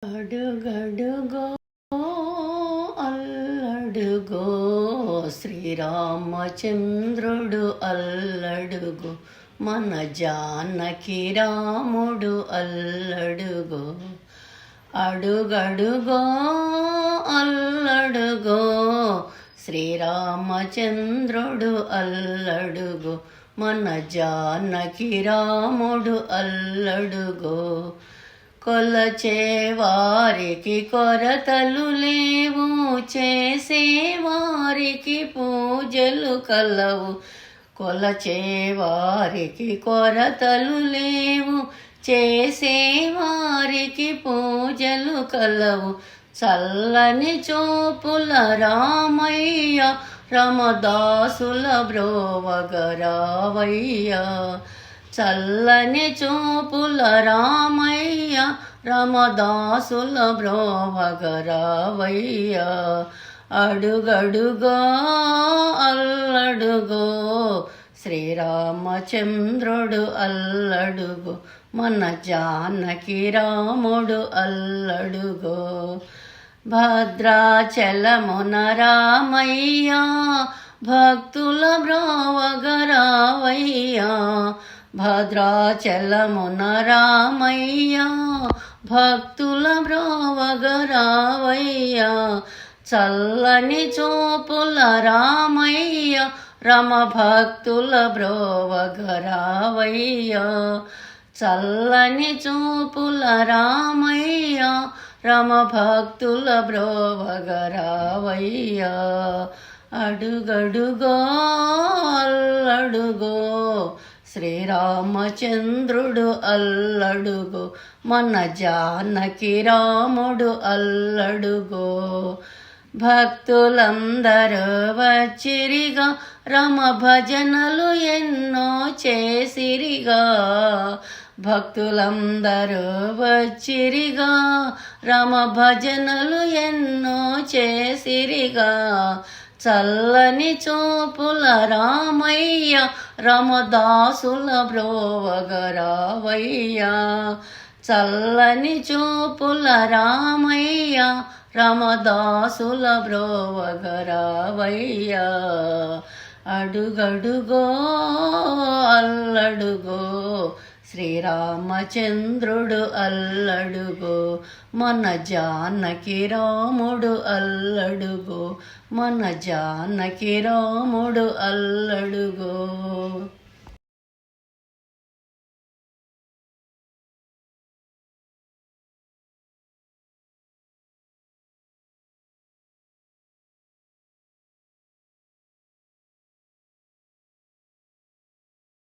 అడుగడుగో అల్లడుగో శ్రీరామచంద్రుడు అల్లడుగో మన జానకి రాముడు అల్లడుగో అడుగడుగో అల్లడుగో శ్రీరామచంద్రుడు అల్లడుగో మన జానకి రాముడు అల్లడుగో కొలచేవారికి కొరతలు లేవు, చేసేవారికి పూజలు కలవు. కొలచేవారికి కొరతలు లేవు, చేసేవారికి పూజలు కలవు. చల్లని చూపుల రామయ్య రమదాసుల బ్రోవగరావయ్య. చల్లని చూపుల రామయ్య రమదాసుల బ్రోవగరావయ్య. అడుగడుగో అల్లడుగో శ్రీరామచంద్రుడు అల్లడుగో మన జానకి రాముడు అల్లడుగో. భద్రాచలమున రామయ్య భక్తుల బ్రోవగరావయ్య. భద్రాచలమున రామయ్య భక్తుల బ్రోవగరావయ్య. చల్లని చూపుల రామయ్య రమ భక్తుల బ్రోవగరావయ్య. చల్లని చూపుల రామయ్య రమ భక్తుల బ్రోవగరావయ్య. అడుగడుగో అల్లడుగో శ్రీరామచంద్రుడు అల్లడుగో మన జానకి రాముడు అల్లడుగో. భక్తులందరూ వచ్చిరిగా రమ భజనలు ఎన్నో చేసిరిగా. భక్తులందరూ వచ్చిరిగా రమ భజనలు ఎన్నో చేసిరిగా. చల్లని చూపుల రామయ్య రమదాసుల బ్రోవగరావయ్య. చల్లని చూపుల రామయ్య రమదాసుల బ్రోవగరావయ్య. అడుగడుగో అల్లడుగో శ్రీరామచంద్రుడు అల్లడుగో మన జానకి రాముడు అల్లడుగో. మన జానకి రాముడు అల్లడుగో.